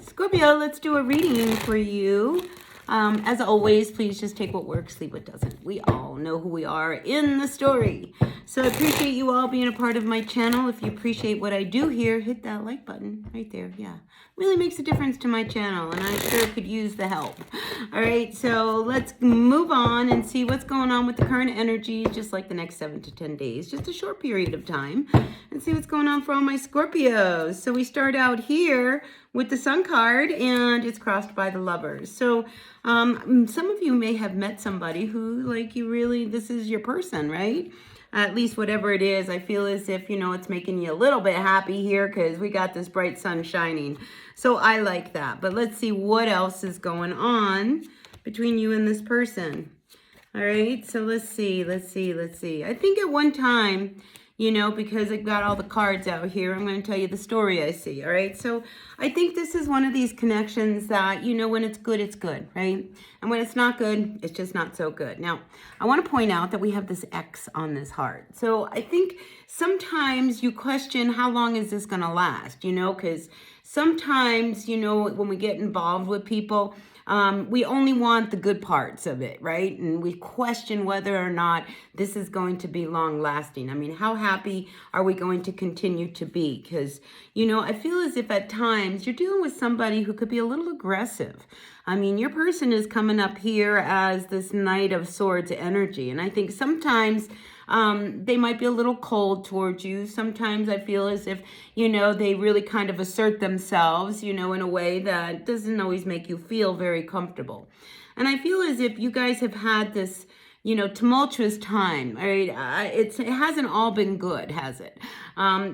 Scorpio, let's do a reading for you. As always, please just take what works, leave what doesn't. We all know who we are in the story. So I appreciate you all being a part of my channel. If you appreciate what I do here, hit that like button right there. Yeah, really makes a difference to my channel, and I sure could use the help. All right, so let's move on and see what's going on with the current energy, just like the next 7 to 10 days, just a short period of time, and see what's going on for all my Scorpios. So we start out here with the Sun card, and it's crossed by the Lovers. So some of you may have met somebody who, like, you really, this is your person, right? At least whatever it is, I feel as if, you know, it's making you a little bit happy here because we got this bright sun shining. So I like that. But let's see what else is going on between you and this person. All right, so let's see. I think at one time, you know, because I've got all the cards out here, I'm going to tell you the story I see, all right? So I think this is one of these connections that, you know, when it's good, right? And when it's not good, it's just not so good. Now, I want to point out that we have this X on this heart. So I think sometimes you question, how long is this going to last, you know? Because sometimes, you know, when we get involved with people, we only want the good parts of it, right? And we question whether or not this is going to be long lasting. I mean, how happy are we going to continue to be? Because, you know, I feel as if at times you're dealing with somebody who could be a little aggressive. I mean, your person is coming up here as this Knight of Swords energy. And I think sometimes they might be a little cold towards you. Sometimes I feel as if, you know, they really kind of assert themselves, you know, in a way that doesn't always make you feel very comfortable. And I feel as if you guys have had this, you know, tumultuous time. Right? It hasn't all been good, has it?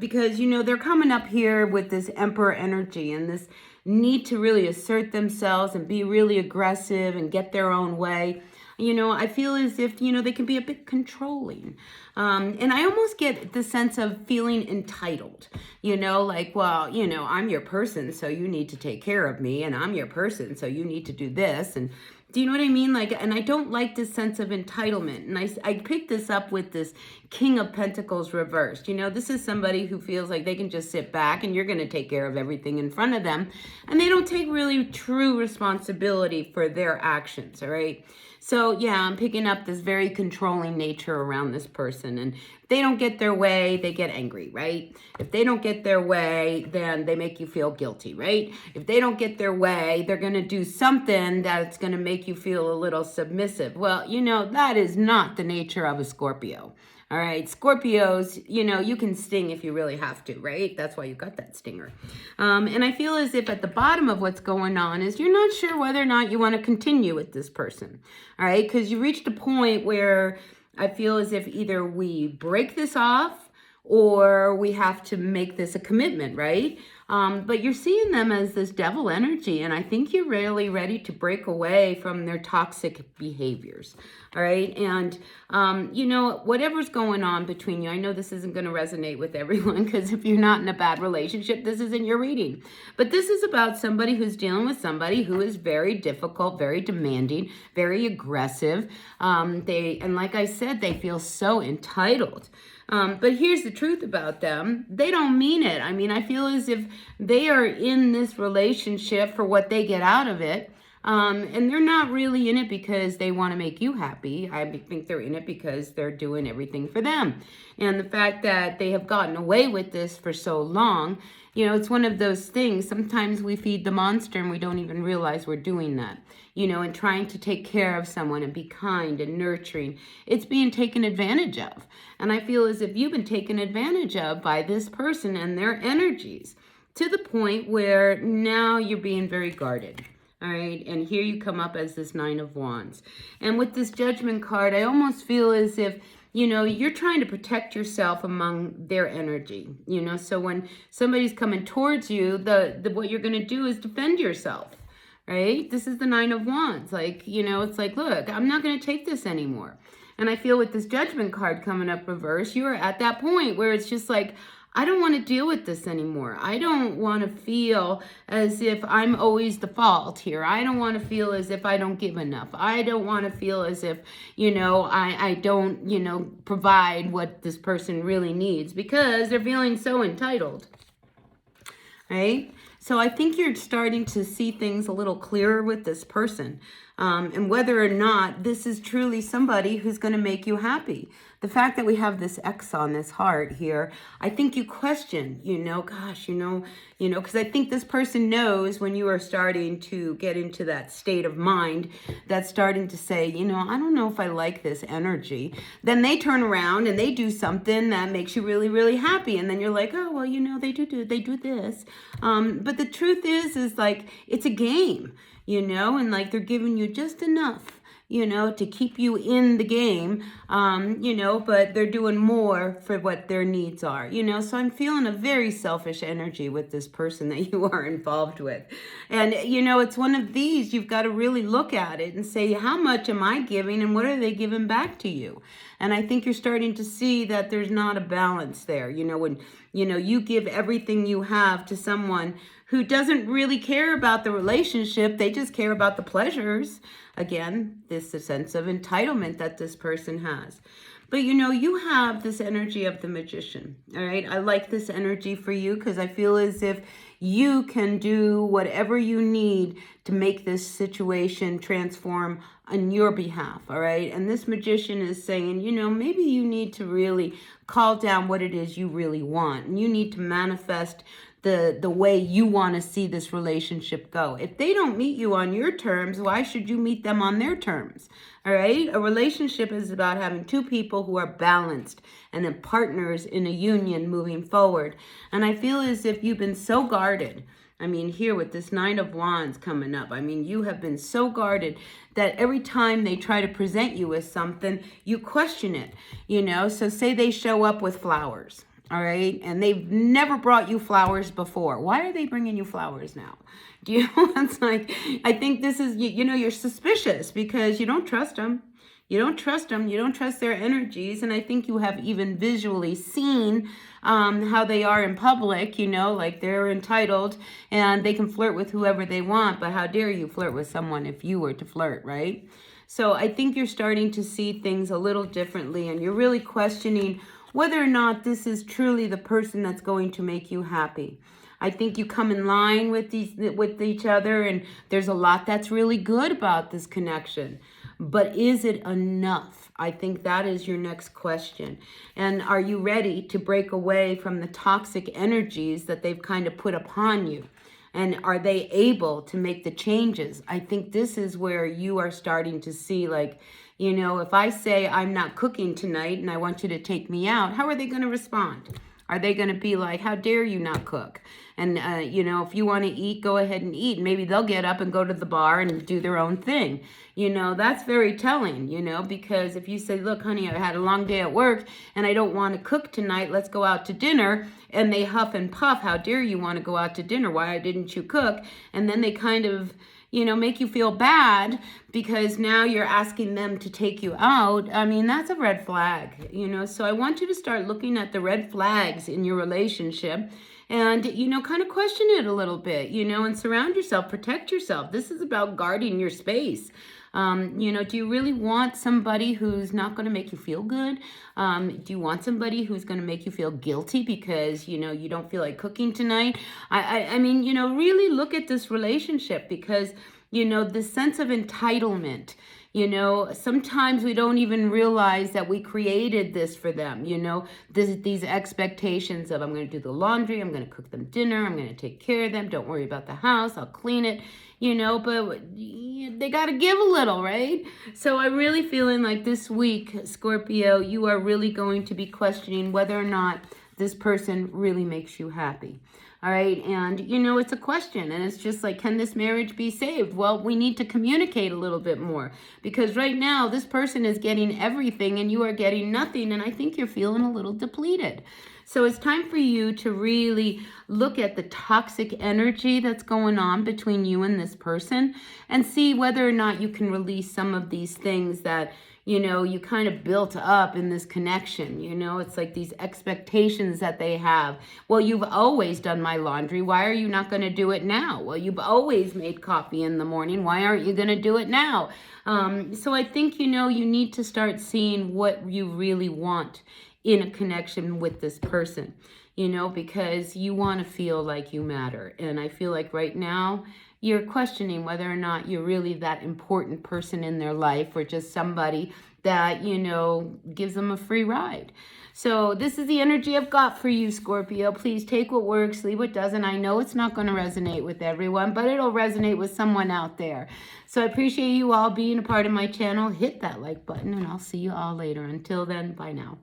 Because, you know, they're coming up here with this Emperor energy and this need to really assert themselves and be really aggressive and get their own way. You know, I feel as if, you know, they can be a bit controlling. And I almost get the sense of feeling entitled, you know, like, well, you know, I'm your person, so you need to take care of me. And I'm your person, so you need to do this. And do you know what I mean? Like, and I don't like this sense of entitlement. And I picked this up with this King of Pentacles reversed. You know, this is somebody who feels like they can just sit back and you're going to take care of everything in front of them. And they don't take really true responsibility for their actions, all right? So, yeah, I'm picking up this very controlling nature around this person. And if they don't get their way, they get angry, right? If they don't get their way, then they make you feel guilty, right? If they don't get their way, they're going to do something that's going to make you feel a little submissive. Well, you know, that is not the nature of a Scorpio. All right, Scorpios, you know, you can sting if you really have to, right? That's why you got that stinger. And I feel as if at the bottom of what's going on is you're not sure whether or not you want to continue with this person, all right? Because you reached a point where I feel as if either we break this off or we have to make this a commitment, right? But you're seeing them as this devil energy, and I think you're really ready to break away from their toxic behaviors, all right? And, you know, whatever's going on between you, I know this isn't going to resonate with everyone, because if you're not in a bad relationship, this isn't your reading. But this is about somebody who's dealing with somebody who is very difficult, very demanding, very aggressive. And like I said, they feel so entitled. But here's the truth about them. They don't mean it. I mean, I feel as if they are in this relationship for what they get out of it. And they're not really in it because they want to make you happy. I think they're in it because they're doing everything for them. And the fact that they have gotten away with this for so long, you know, it's one of those things. Sometimes we feed the monster and we don't even realize we're doing that. You know, and trying to take care of someone and be kind and nurturing, it's being taken advantage of. And I feel as if you've been taken advantage of by this person and their energies to the point where now you're being very guarded. All right, and here you come up as this Nine of Wands. And with this Judgment card, I almost feel as if, you know, you're trying to protect yourself among their energy. You know, so when somebody's coming towards you, what you're going to do is defend yourself. Right? This is the Nine of Wands. Like, you know, it's like, look, I'm not going to take this anymore. And I feel with this Judgment card coming up reverse, you are at that point where it's just like, I don't want to deal with this anymore. I don't want to feel as if I'm always the fault here. I don't want to feel as if I don't give enough. I don't want to feel as if, you know, I don't, you know, provide what this person really needs because they're feeling so entitled. Right? So I think you're starting to see things a little clearer with this person. And whether or not this is truly somebody who's going to make you happy. The fact that we have this X on this heart here, I think you question, gosh, because I think this person knows when you are starting to get into that state of mind that's starting to say, I don't know if I like this energy. Then they turn around and they do something that makes you really, really happy. And then you're like, oh, well, they do this. But the truth is like, it's a game. And like they're giving you just enough, to keep you in the game, but they're doing more for what their needs are, so I'm feeling a very selfish energy with this person that you are involved with. And, it's one of these, you've got to really look at it and say, how much am I giving and what are they giving back to you? And I think you're starting to see that there's not a balance there, when, you give everything you have to someone who doesn't really care about the relationship. They just care about the pleasures. Again, this is a sense of entitlement that this person has. But you have this energy of the magician, all right? I like this energy for you because I feel as if you can do whatever you need to make this situation transform on your behalf, all right? And this magician is saying, maybe you need to really call down what it is you really want. And you need to manifest the way you want to see this relationship go. If they don't meet you on your terms, why should you meet them on their terms? All right? A relationship is about having two people who are balanced and then partners in a union moving forward. And I feel as if you've been so guarded. Here with this 9 of Wands coming up, you have been so guarded that every time they try to present you with something, you question it, So say they show up with flowers. All right. And they've never brought you flowers before. Why are they bringing you flowers now? It's like, I think this is, you're suspicious because you don't trust them. You don't trust them. You don't trust their energies. And I think you have even visually seen how they are in public, like they're entitled and they can flirt with whoever they want. But how dare you flirt with someone if you were to flirt, right? So I think you're starting to see things a little differently and you're really questioning whether or not this is truly the person that's going to make you happy. I think you come in line with each other and there's a lot that's really good about this connection. But is it enough? I think that is your next question. And are you ready to break away from the toxic energies that they've kind of put upon you? And are they able to make the changes? I think this is where you are starting to see like, if I say I'm not cooking tonight and I want you to take me out, how are they going to respond? Are they going to be like, how dare you not cook? And, if you want to eat, go ahead and eat. Maybe they'll get up and go to the bar and do their own thing. That's very telling, because if you say, look, honey, I had a long day at work and I don't want to cook tonight. Let's go out to dinner. And they huff and puff. How dare you want to go out to dinner? Why didn't you cook? And then they kind of, make you feel bad because now you're asking them to take you out. That's a red flag, So I want you to start looking at the red flags in your relationship and, kind of question it a little bit, and surround yourself, protect yourself. This is about guarding your space. Do you really want somebody who's not going to make you feel good? Do you want somebody who's going to make you feel guilty because, you don't feel like cooking tonight? Really look at this relationship because, the sense of entitlement, sometimes we don't even realize that we created this for them, these expectations of I'm going to do the laundry, I'm going to cook them dinner, I'm going to take care of them, don't worry about the house, I'll clean it, but they got to give a little, right? So I'm really feeling like this week, Scorpio, you are really going to be questioning whether or not this person really makes you happy. All right. And, it's a question and it's just like, can this marriage be saved? Well, we need to communicate a little bit more because right now this person is getting everything and you are getting nothing. And I think you're feeling a little depleted. So it's time for you to really look at the toxic energy that's going on between you and this person and see whether or not you can release some of these things that you kind of built up in this connection. It's like these expectations that they have. Well, you've always done my laundry. Why are you not going to do it now? Well, you've always made coffee in the morning. Why aren't you going to do it now? So I think, you need to start seeing what you really want in a connection with this person. you know, because you want to feel like you matter. And I feel like right now you're questioning whether or not you're really that important person in their life, or just somebody that, you know, gives them a free ride. So this is the energy I've got for you, Scorpio. Please take what works, leave what doesn't. I know it's not going to resonate with everyone, but it'll resonate with someone out there. So I appreciate you all being a part of my channel. Hit that like button, and I'll see you all later. Until then, bye now.